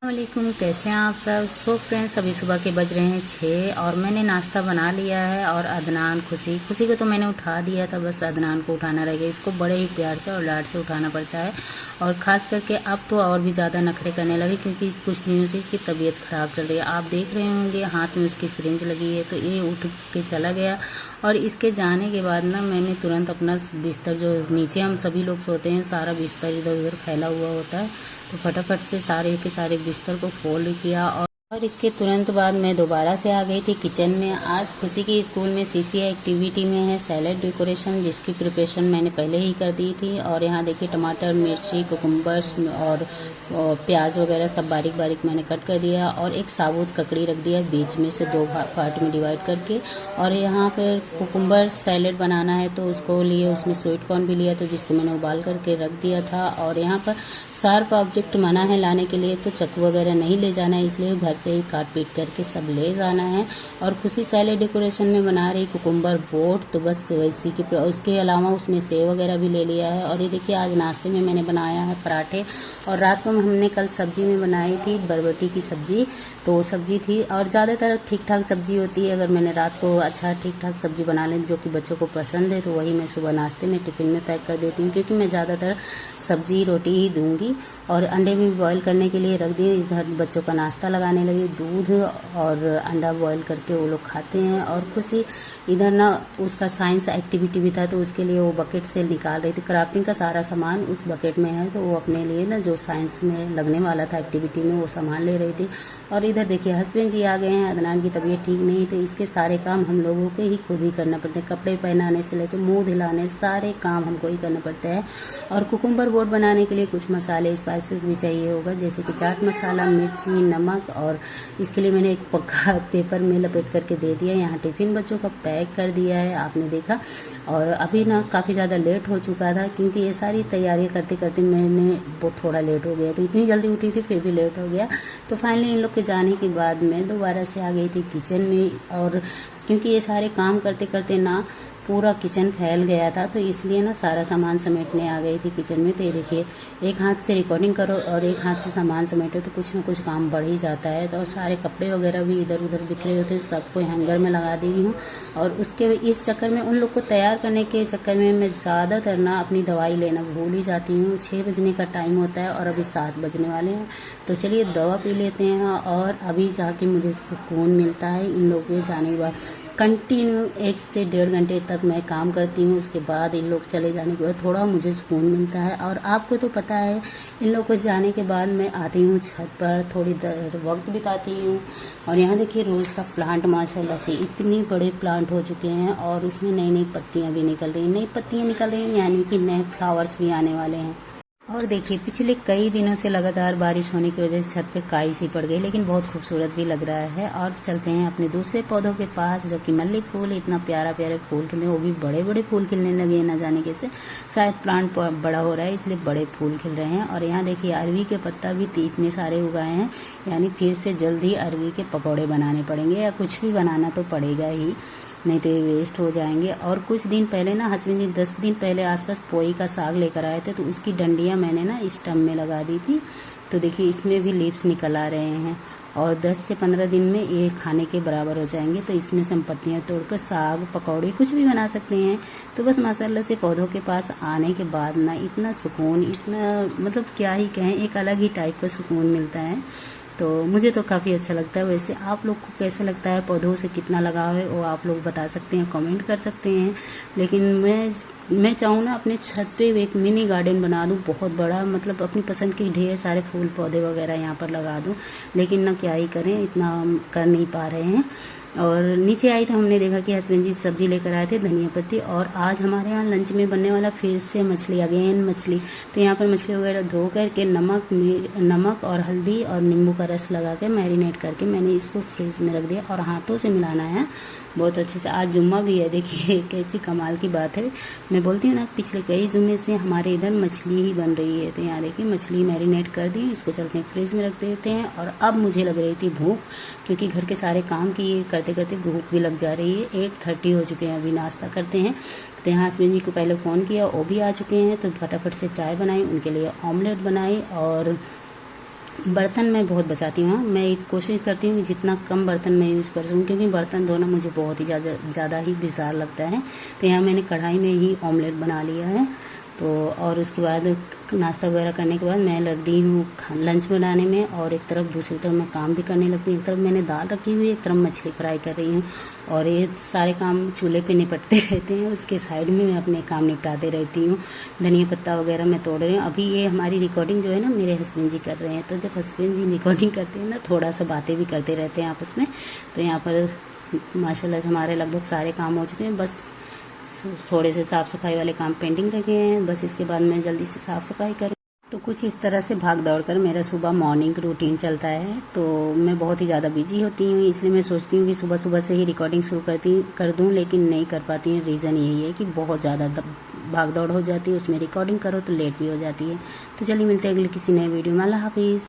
वालेकुम, कैसे हैं आप सब। सो फ्रेंड्स, अभी सुबह के बज रहे हैं 6 और मैंने नाश्ता बना लिया है। और अदनान खुशी को तो मैंने उठा दिया था, बस अदनान को उठाना रह गया। इसको बड़े ही प्यार से और लाड से उठाना पड़ता है। और ख़ास करके अब तो और भी ज़्यादा नखरे करने लगे, क्योंकि कुछ दिनों से इसकी तबीयत ख़राब चल रही है। आप देख रहे होंगे हाथ में उसकी सिरिंज लगी है, तो ये उठ के चला गया। और इसके जाने के बाद ना मैंने तुरंत अपना बिस्तर, जो नीचे हम सभी लोग सोते हैं, सारा बिस्तर इधर उधर फैला हुआ होता है, तो फटाफट से सारे के सारे बिस्तर को फोल्ड किया। और इसके तुरंत बाद मैं दोबारा से आ गई थी किचन में। आज खुशी की स्कूल में सीसीए एक्टिविटी में है सैलेड डेकोरेशन, जिसकी प्रिपरेशन मैंने पहले ही कर दी थी। और यहाँ देखिए टमाटर, मिर्ची, कुकुम्बर्स और प्याज वगैरह सब बारीक बारीक मैंने कट कर दिया। और एक साबुत ककड़ी रख दिया बीच में से 2 पार्ट में डिवाइड करके। और यहाँ पर कुकुम्बर सैलेड बनाना है, तो उसको लिए उसमें स्वीट कॉर्न भी लिया, तो जिसको मैंने उबाल करके रख दिया था। और यहाँ पर शार्प ऑब्जेक्ट मना है लाने के लिए, तो चाकू वगैरह नहीं ले जाना है, इसलिए घर से ही काट पीट करके सब ले जाना है। और खुशी सैलेड डेकोरेशन में बना रही कुकुम्बर बोट, तो बस वैसी की उसके अलावा उसने सेव वगैरह भी ले लिया है। और ये देखिए आज नाश्ते में मैंने बनाया है पराठे। और रात को हमने कल सब्जी में बनाई थी बरबटी की सब्जी, तो सब्जी थी। और ज़्यादातर ठीक ठाक सब्जी होती है, अगर मैंने रात को अच्छा ठीक ठाक सब्जी बना लें जो कि बच्चों को पसंद है, तो वही मैं सुबह नाश्ते में टिफ़िन में पैक कर देती हूँ, क्योंकि मैं ज़्यादातर सब्जी रोटी ही दूंगी। और अंडे भी बॉईल करने के लिए रख दिए, इधर बच्चों का नाश्ता लगाने लगी। दूध और अंडा बॉईल करके वो लोग खाते हैं। और खुशी इधर ना उसका साइंस एक्टिविटी भी था, तो उसके लिए वो बकेट से निकाल रही थी। क्राफ्टिंग का सारा सामान उस बकेट में है, तो वो अपने लिए ना जो साइंस में लगने वाला था एक्टिविटी में, वो सामान ले रही थी। और इधर देखिए हस्बैंड जी आ गए हैं। अदनान की तबीयत ठीक नहीं, तो इसके सारे काम हम लोगों को ही खुद ही करना पड़ते हैं। कपड़े पहनाने से लेकर मुंह धुलाने, सारे काम हमको ही करने पड़ते हैं। और कुकुम्बर बोट बनाने के लिए कुछ मसाले स्पाइसेस भी चाहिए होगा, जैसे कि चाट मसाला, मिर्ची, नमक। और इसके लिए मैंने एक पक्का पेपर में लपेट करके दे दिया। यहाँ टिफ़िन बच्चों का पैक कर दिया है, आपने देखा। और अभी ना काफ़ी ज़्यादा लेट हो चुका था, क्योंकि ये सारी तैयारियां करते करते मैंने बहुत थोड़ा लेट हो गया, तो इतनी जल्दी उठी थी फिर भी लेट हो गया। तो फाइनली इन लोग के जाने के बाद मैं दोबारा से आ गई थी किचन में। और क्योंकि ये सारे काम करते करते ना पूरा किचन फैल गया था, तो इसलिए ना सारा सामान समेटने आ गई थी किचन में। तो ये देखिए एक हाथ से रिकॉर्डिंग करो और एक हाथ से सामान समेटो, तो कुछ ना कुछ काम बढ़ ही जाता है। तो और सारे कपड़े वगैरह भी इधर उधर बिखरे होते, सबको हैंगर में लगा दी हूँ। और उसके इस चक्कर में, उन लोग को तैयार करने के चक्कर में मैं ज़्यादातर ना अपनी दवाई लेना भूल ही जाती हूँ। 6 बजने का टाइम होता है और अभी 7 बजने वाले हैं, तो चलिए दवा पी लेते हैं। और अभी जाके मुझे सुकून मिलता है इन लोगों के जाने के बाद। कंटिन्यू 1 से 1.5 घंटे तक मैं काम करती हूँ, उसके बाद इन लोग चले जाने के बाद थोड़ा मुझे सुकून मिलता है। और आपको तो पता है, इन लोग को जाने के बाद मैं आती हूँ छत पर, थोड़ी देर वक्त बिताती हूँ। और यहाँ देखिए रोज़ का प्लांट माशाल्लाह से इतने बड़े प्लांट हो चुके हैं, और उसमें नई नई पत्तियाँ भी निकल रही हैं, नई पत्तियाँ निकल रही हैं, यानी कि नए फ्लावर्स भी आने वाले हैं। और देखिए पिछले कई दिनों से लगातार बारिश होने की वजह से छत पे काई सी पड़ गई, लेकिन बहुत खूबसूरत भी लग रहा है। और चलते हैं अपने दूसरे पौधों के पास, जो कि मल्ली फूल, इतना प्यारा प्यारे फूल खिलने, वो भी बड़े बड़े फूल खिलने लगे हैं, ना जाने कैसे। शायद प्लांट बड़ा हो रहा है इसलिए बड़े फूल खिल रहे हैं। और यहाँ देखिए अरवी के पत्ता भी इतने सारे उगाए हैं, यानी फिर से जल्दी अरवी के पकौड़े बनाने पड़ेंगे, या कुछ भी बनाना तो पड़ेगा ही, नहीं तो ये वेस्ट हो जाएंगे। और कुछ दिन पहले ना हस्बैंड जी 10 दिन पहले आसपास पोई का साग लेकर आए थे, तो उसकी डंडियां मैंने ना इस टब में लगा दी थी। तो देखिए इसमें भी लीव्स निकल आ रहे हैं, और 10 से 15 दिन में ये खाने के बराबर हो जाएंगे। तो इसमें से हम पत्तियाँ तोड़कर साग, पकौड़े कुछ भी बना सकते हैं। तो बस माशाल्लाह से पौधों के पास आने के बाद ना इतना सुकून, इतना मतलब क्या ही कहें, एक अलग ही टाइप का सुकून मिलता है। तो मुझे तो काफ़ी अच्छा लगता है। वैसे आप लोग को कैसे लगता है, पौधों से कितना लगाव है, वो आप लोग बता सकते हैं, कमेंट कर सकते हैं। लेकिन मैं चाहूँ ना अपने छत पे एक मिनी गार्डन बना दूँ बहुत बड़ा, मतलब अपनी पसंद के ढेर सारे फूल पौधे वगैरह यहाँ पर लगा दूँ, लेकिन ना क्या ही करें, इतना कर नहीं पा रहे हैं। और नीचे आई तो हमने देखा कि हस्बैंड जी सब्जी लेकर आए थे, धनिया पत्ती। और आज हमारे यहाँ लंच में बनने वाला फिर से मछली, अगेन मछली। तो यहाँ पर मछली वगैरह धो करके नमक और हल्दी और नींबू का रस लगा के मैरिनेट करके मैंने इसको फ्रिज में रख दिया, और हाथों से मिलाना है बहुत अच्छे से। आज जुम्मा भी है, देखिए कैसी कमाल की बात है। मैं बोलती हूँ ना पिछले कई जुम्मे से हमारे इधर मछली ही बन रही है। तो यहाँ देखिए मछली मैरिनेट कर दी, इसको चलते हैं फ्रिज में रख देते हैं। और अब मुझे लग रही थी भूख, क्योंकि घर के सारे काम किए करते करते भूख भी लग जा रही है। 8:30 हो चुके हैं, अभी नाश्ता करते हैं। तो यहाँ हस्बैंड जी को पहले फ़ोन किया, वो भी आ चुके हैं, तो फटाफट से चाय बनाई, उनके लिए ऑमलेट बनाई। और बर्तन मैं बहुत बचाती हूँ। मैं कोशिश करती हूँ कि जितना कम बर्तन मैं यूज़ कर सकूँ, क्योंकि बर्तन धोना मुझे बहुत ही ज़्यादा ही बेकार लगता है। तो यहाँ मैंने कढ़ाई में ही ऑमलेट बना लिया है। तो और उसके बाद नाश्ता वगैरह करने के बाद मैं लग दी हूँ लंच बनाने में, और एक तरफ दूसरी तरफ मैं काम भी करने लगती हूँ। एक तरफ मैंने दाल रखी हुई है, एक तरफ मछली फ्राई कर रही हूँ, और ये सारे काम चूल्हे पे निपटते रहते हैं। उसके साइड में मैं अपने काम निपटाते रहती हूँ। धनिया पत्ता वगैरह मैं तोड़ रही हूँ। अभी ये हमारी रिकॉर्डिंग जो है ना, मेरे हस्बैंड जी कर रहे हैं। तो जब हस्बैंड जी रिकॉर्डिंग करते हैं ना, थोड़ा सा बातें भी करते रहते हैं आपस में। तो यहाँ पर माशाल्लाह हमारे लगभग सारे काम हो चुके हैं। बस थोड़े से साफ़ सफाई वाले काम पेंडिंग रह गए हैं। बस इसके बाद मैं जल्दी से साफ़ सफाई करूँ। तो कुछ इस तरह से भाग दौड़ कर मेरा सुबह मॉर्निंग रूटीन चलता है। तो मैं बहुत ही ज़्यादा बिजी होती हूँ, इसलिए मैं सोचती हूँ कि सुबह सुबह से ही रिकॉर्डिंग शुरू कर दूँ, लेकिन नहीं कर पाती हूँ। रीज़न यही है कि बहुत ज़्यादा भाग दौड़ हो जाती है, उसमें रिकॉर्डिंग करो तो लेट भी हो जाती है। तो चलिए मिलते हैं अगले किसी नए वीडियो में। अल्लाह हाफिज़।